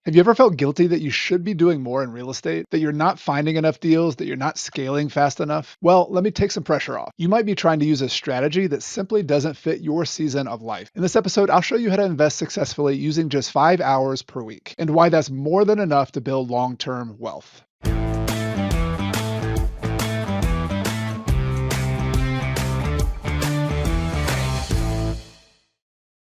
Have you ever felt guilty that you should be doing more in real estate, that you're not finding enough deals, that you're not scaling fast enough? Well, let me take some pressure off. You might be trying to use a strategy that simply doesn't fit your season of life. In this episode, I'll show you how to invest successfully using just 5 hours per week and why that's more than enough to build long-term wealth.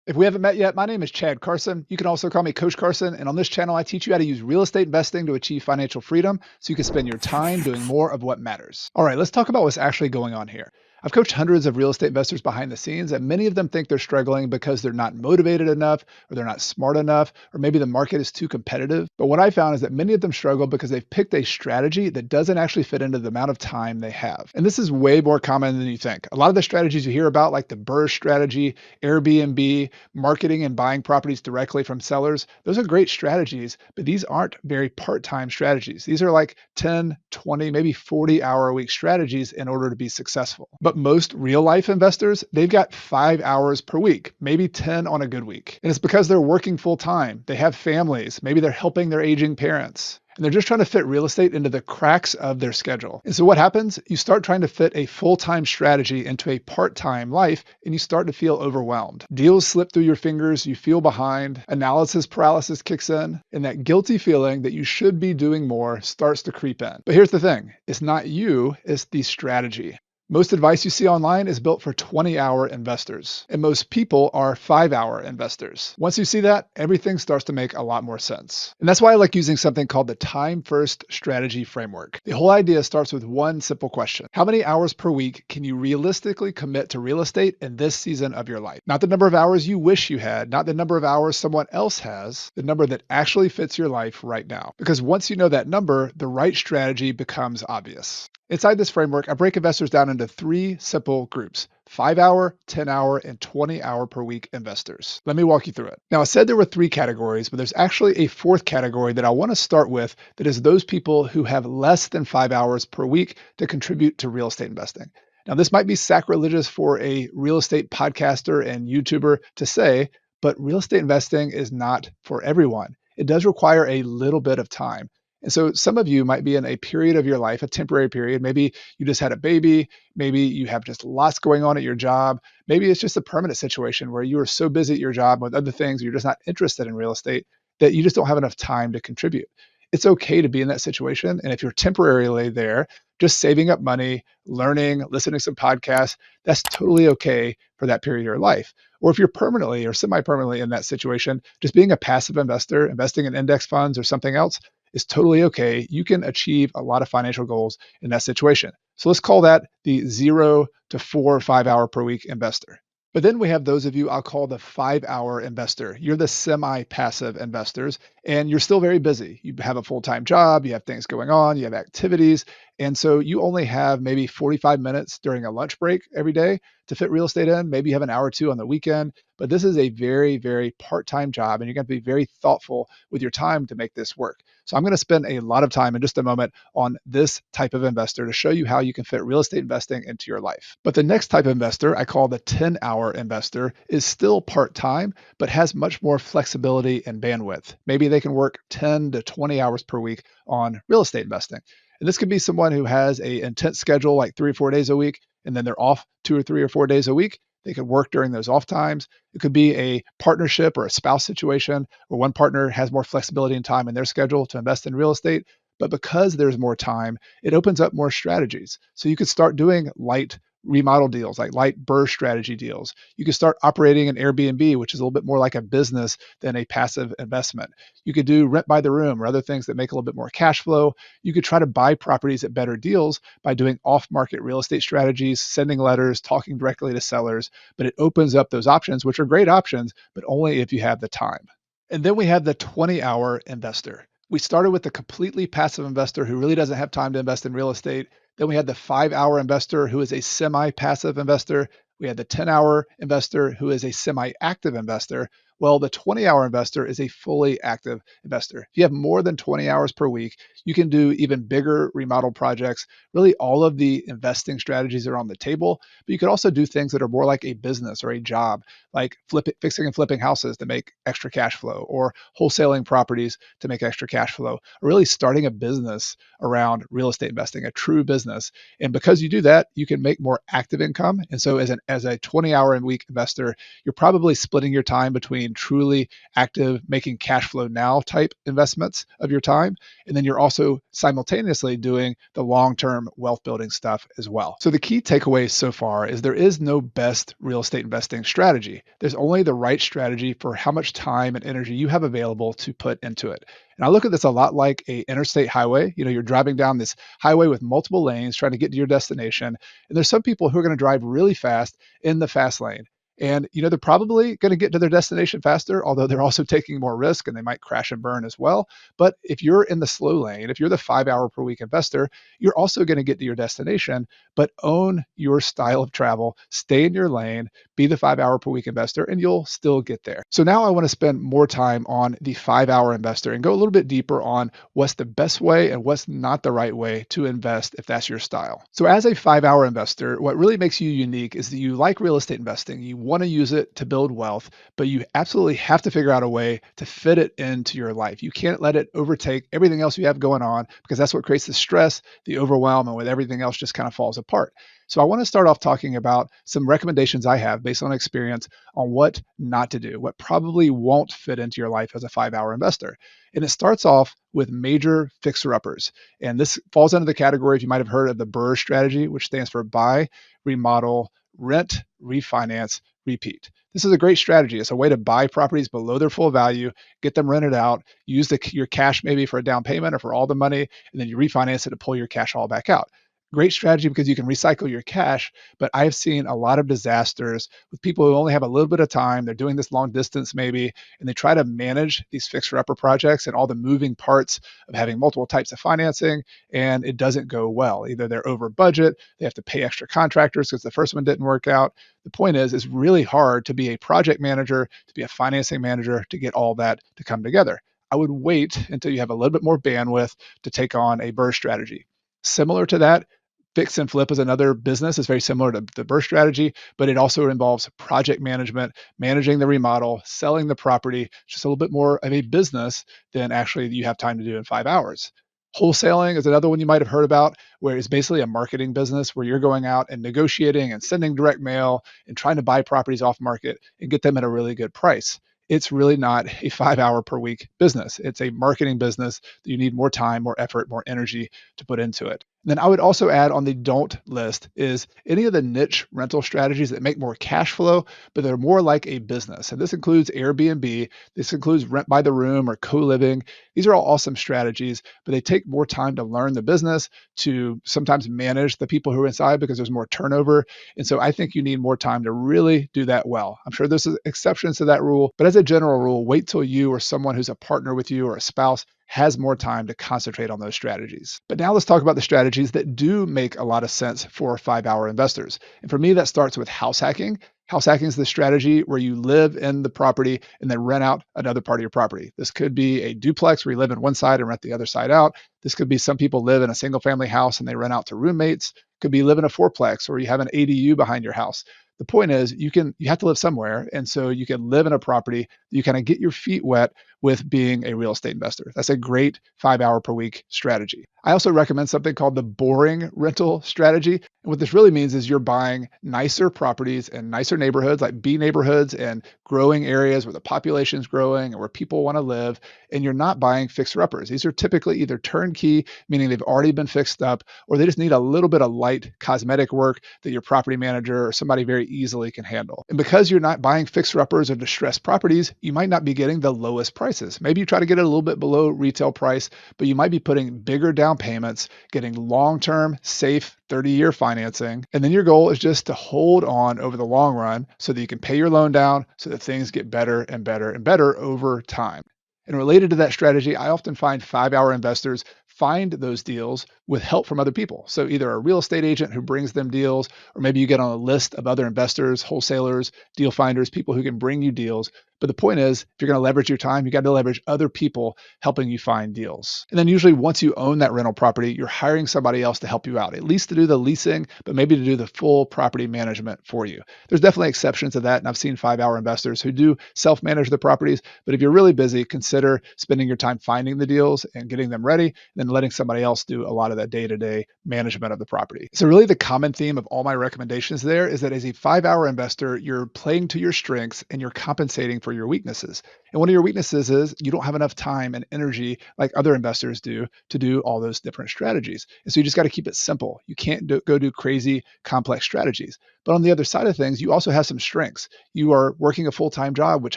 If we haven't met yet, my name is Chad Carson. You can also call me Coach Carson. And on this channel, I teach you how to use real estate investing to achieve financial freedom so you can spend your time doing more of what matters. All right, let's talk about what's actually going on here. I've coached hundreds of real estate investors behind the scenes, and many of them think they're struggling because they're not motivated enough, or they're not smart enough, or maybe the market is too competitive. But what I found is that many of them struggle because they've picked a strategy that doesn't actually fit into the amount of time they have. And this is way more common than you think. A lot of the strategies you hear about, like the BRRRR strategy, Airbnb, marketing and buying properties directly from sellers, those are great strategies, but these aren't very part-time strategies. These are like 10, 20, maybe 40-hour a week strategies in order to be successful. But most real life investors, they've got 5 hours per week, maybe 10 on a good week. And it's because they're working full time. They have families. Maybe they're helping their aging parents. And they're just trying to fit real estate into the cracks of their schedule. And so what happens? You start trying to fit a full-time strategy into a part-time life, and you start to feel overwhelmed. Deals slip through your fingers, you feel behind, analysis paralysis kicks in, and that guilty feeling that you should be doing more starts to creep in. But here's the thing, it's not you, it's the strategy. Most advice you see online is built for 20-hour investors, and most people are 5-hour investors. Once you see that, everything starts to make a lot more sense. And that's why I like using something called the time first strategy framework. The whole idea starts with one simple question. How many hours per week can you realistically commit to real estate in this season of your life? Not the number of hours you wish you had, not the number of hours someone else has, the number that actually fits your life right now. Because once you know that number, the right strategy becomes obvious. Inside this framework, I break investors down into 3 simple groups: 5-hour, 10-hour, and 20-hour per week investors. Let me walk you through it. Now, I said there were 3 categories, but there's actually a 4th category that I want to start with, that is those people who have less than 5 hours per week to contribute to real estate investing. Now, this might be sacrilegious for a real estate podcaster and YouTuber to say, but real estate investing is not for everyone. It does require a little bit of time. And so some of you might be in a period of your life, a temporary period. Maybe you just had a baby. Maybe you have just lots going on at your job. Maybe it's just a permanent situation where you are so busy at your job with other things, you're just not interested in real estate, that you just don't have enough time to contribute. It's okay to be in that situation. And if you're temporarily there, just saving up money, learning, listening to some podcasts, that's totally okay for that period of your life. Or if you're permanently or semi-permanently in that situation, just being a passive investor, investing in index funds or something else, is totally okay. You can achieve a lot of financial goals in that situation. So let's call that the 0 to 4 or 5 hour per week investor. But then we have those of you I'll call the 5-hour investor. You're the semi-passive investors, and you're still very busy. You have a full-time job, you have things going on, you have activities, and so you only have maybe 45 minutes during a lunch break every day to fit real estate in. Maybe you have an hour or two on the weekend, but this is a very, very part-time job, and you're going to be very thoughtful with your time to make this work. So I'm going to spend a lot of time in just a moment on this type of investor to show you how you can fit real estate investing into your life. But the next type of investor I call the 10-hour investor is still part-time, but has much more flexibility and bandwidth. Maybe they can work 10 to 20 hours per week on real estate investing. And this could be someone who has an intense schedule, like 3 or 4 days a week, and then they're off 2 or 3 or 4 days a week. They could work during those off times. It could be a partnership or a spouse situation where one partner has more flexibility and time in their schedule to invest in real estate. But because there's more time, it opens up more strategies. So you could start doing light remodel deals, like light BRRRR strategy deals. You could start operating an Airbnb, which is a little bit more like a business than a passive investment. You could do rent by the room or other things that make a little bit more cash flow. You could try to buy properties at better deals by doing off-market real estate strategies, sending letters, talking directly to sellers. But it opens up those options, which are great options, but only if you have the time. And then we have the 20-hour investor. We started with the completely passive investor who really doesn't have time to invest in real estate. Then we had the 5-hour investor who is a semi-passive investor. We had the 10-hour investor who is a semi-active investor. Well, the 20-hour investor is a fully active investor. If you have more than 20 hours per week, you can do even bigger remodel projects. Really, all of the investing strategies are on the table, but you could also do things that are more like a business or a job, like fixing and flipping houses to make extra cash flow, or wholesaling properties to make extra cash flow, or really starting a business around real estate investing, a true business. And because you do that, you can make more active income. And so as a 20-hour a week investor, you're probably splitting your time between truly active, making cash flow now type investments of your time. And then you're also simultaneously doing the long-term wealth building stuff as well. So the key takeaway so far is there is no best real estate investing strategy. There's only the right strategy for how much time and energy you have available to put into it. And I look at this a lot like a interstate highway. You're driving down this highway with multiple lanes trying to get to your destination. And there's some people who are going to drive really fast in the fast lane. And they're probably going to get to their destination faster, although they're also taking more risk and they might crash and burn as well. But if you're in the slow lane, if you're the 5 hour per week investor, you're also going to get to your destination, but own your style of travel, stay in your lane, be the 5 hour per week investor, and you'll still get there. So now I want to spend more time on the 5 hour investor and go a little bit deeper on what's the best way and what's not the right way to invest if that's your style. So as a 5 hour investor, what really makes you unique is that you like real estate investing. You want to use it to build wealth, but you absolutely have to figure out a way to fit it into your life. You can't let it overtake everything else you have going on, because that's what creates the stress, the overwhelm, and with everything else just kind of falls apart. So I want to start off talking about some recommendations I have based on experience on what not to do, what probably won't fit into your life as a 5 hour investor. And it starts off with major fixer-uppers. And this falls under the category, if you might have heard of the BRRRR strategy, which stands for buy, remodel, rent, refinance, repeat. This is a great strategy. It's a way to buy properties below their full value, get them rented out, use your cash maybe for a down payment or for all the money, and then you refinance it to pull your cash all back out. Great strategy because you can recycle your cash, but I have seen a lot of disasters with people who only have a little bit of time. They're doing this long distance maybe, and they try to manage these fixer-upper projects and all the moving parts of having multiple types of financing, and it doesn't go well. Either they're over budget, they have to pay extra contractors because the first one didn't work out. The point is, it's really hard to be a project manager, to be a financing manager, to get all that to come together. I would wait until you have a little bit more bandwidth to take on a BRRRR strategy. Similar to that, fix and flip is another business. It's very similar to the BRRRR strategy, but it also involves project management, managing the remodel, selling the property, just a little bit more of a business than actually you have time to do in 5 hours. Wholesaling is another one you might have heard about, where it's basically a marketing business where you're going out and negotiating and sending direct mail and trying to buy properties off market and get them at a really good price. It's really not a 5 hour per week business. It's a marketing business that you need more time, more effort, more energy to put into it. And then I would also add on the don't list is any of the niche rental strategies that make more cash flow, but they're more like a business. And this includes Airbnb, this includes rent by the room or co-living. These are all awesome strategies, but they take more time to learn the business, to sometimes manage the people who are inside because there's more turnover. And so I think you need more time to really do that well. I'm sure there's exceptions to that rule, but as a general rule, wait till you or someone who's a partner with you or a spouse has more time to concentrate on those strategies. But now let's talk about the strategies that do make a lot of sense for 5 hour investors. And for me, that starts with house hacking. House hacking is the strategy where you live in the property and then rent out another part of your property. This could be a duplex where you live in one side and rent the other side out. This could be some people live in a single family house and they rent out to roommates. It could be live in a fourplex or you have an ADU behind your house. The point is you have to live somewhere. And so you can live in a property, you kind of get your feet wet with being a real estate investor. That's a great 5 hour per week strategy. I also recommend something called the boring rental strategy. And what this really means is you're buying nicer properties in nicer neighborhoods, like B neighborhoods and growing areas where the population is growing and where people want to live. And you're not buying fixer-uppers. These are typically either turnkey, meaning they've already been fixed up, or they just need a little bit of light cosmetic work that your property manager or somebody very easily can handle. And because you're not buying fixer-uppers or distressed properties, you might not be getting the lowest prices. Maybe you try to get it a little bit below retail price, but you might be putting bigger down payments, getting long-term, safe 30-year financing. And then your goal is just to hold on over the long run so that you can pay your loan down so that things get better and better and better over time. And related to that strategy, I often find 5 hour investors find those deals with help from other people. So either a real estate agent who brings them deals, or maybe you get on a list of other investors, wholesalers, deal finders, people who can bring you deals. But the point is, if you're going to leverage your time, you got to leverage other people helping you find deals. And then usually once you own that rental property, you're hiring somebody else to help you out, at least to do the leasing, but maybe to do the full property management for you. There's definitely exceptions to that. And I've seen 5-hour investors who do self-manage the properties. But if you're really busy, consider spending your time finding the deals and getting them ready, and then letting somebody else do a lot of that day-to-day management of the property. So really the common theme of all my recommendations there is that as a 5-hour investor, you're playing to your strengths and you're compensating for your weaknesses. And one of your weaknesses is you don't have enough time and energy like other investors do to do all those different strategies. And so you just got to keep it simple. You can't go do crazy complex strategies. But on the other side of things, you also have some strengths. You are working a full-time job, which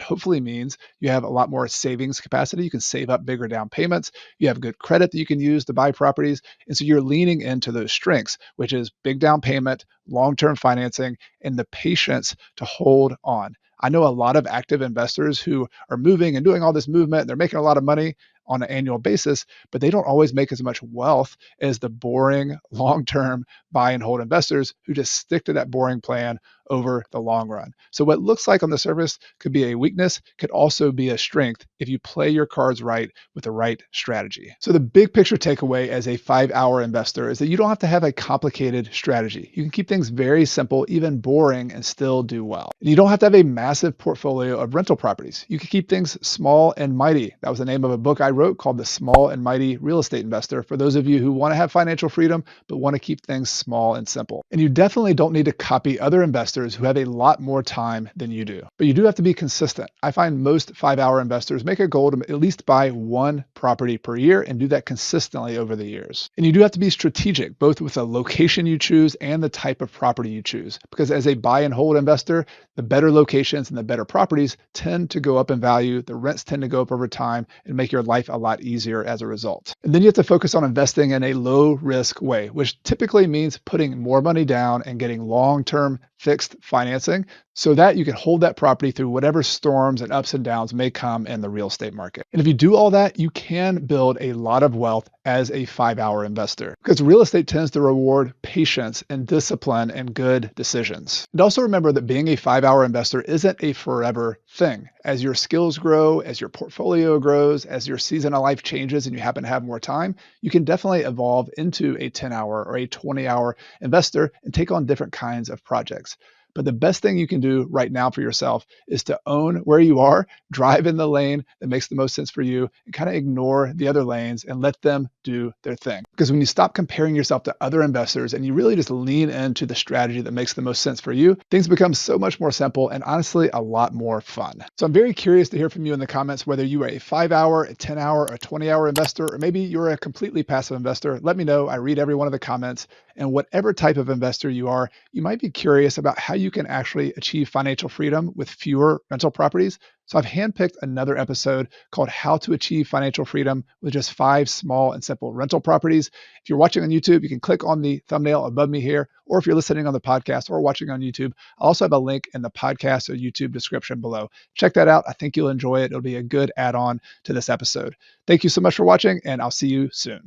hopefully means you have a lot more savings capacity. You can save up bigger down payments. You have good credit that you can use to buy properties. And so you're leaning into those strengths, which is big down payment, long-term financing, and the patience to hold on. I know a lot of active investors who are moving and doing all this movement. They're making a lot of money on an annual basis, but they don't always make as much wealth as the boring long-term buy and hold investors who just stick to that boring plan over the long run. So what looks like on the surface could be a weakness, could also be a strength if you play your cards right with the right strategy. So the big picture takeaway as a 5-hour investor is that you don't have to have a complicated strategy. You can keep things very simple, even boring, and still do well. And you don't have to have a massive portfolio of rental properties. You can keep things small and mighty. That was the name of a book I wrote called The Small and Mighty Real Estate Investor, for those of you who want to have financial freedom but want to keep things small and simple. And you definitely don't need to copy other investors who have a lot more time than you do. But you do have to be consistent. I find most 5-hour investors make a goal to at least buy one property per year and do that consistently over the years. And you do have to be strategic, both with the location you choose and the type of property you choose. Because as a buy and hold investor, the better locations and the better properties tend to go up in value. The rents tend to go up over time and make your life a lot easier as a result. And then you have to focus on investing in a low risk way, which typically means putting more money down and getting long-term fixed financing so that you can hold that property through whatever storms and ups and downs may come in the real estate market. And if you do all that, you can build a lot of wealth as a 5-hour investor, because real estate tends to reward patience and discipline and good decisions. And also remember that being a 5-hour investor isn't a forever thing. As your skills grow, as your portfolio grows, as your season of life changes and you happen to have more time, you can definitely evolve into a 10-hour or a 20-hour investor and take on different kinds of projects. But the best thing you can do right now for yourself is to own where you are, drive in the lane that makes the most sense for you, and kind of ignore the other lanes and let them do their thing. Because when you stop comparing yourself to other investors and you really just lean into the strategy that makes the most sense for you, things become so much more simple and honestly a lot more fun. So I'm very curious to hear from you in the comments whether you are a 5-hour, a 10-hour, a 20-hour investor, or maybe you're a completely passive investor. Let me know. I read every one of the comments. And whatever type of investor you are, you might be curious about how you can actually achieve financial freedom with fewer rental properties. So I've handpicked another episode called How to Achieve Financial Freedom with just 5 small and simple rental properties. If you're watching on YouTube, you can click on the thumbnail above me here, or if you're listening on the podcast or watching on YouTube, I'll also have a link in the podcast or YouTube description below. Check that out. I think you'll enjoy it. It'll be a good add-on to this episode. Thank you so much for watching, and I'll see you soon.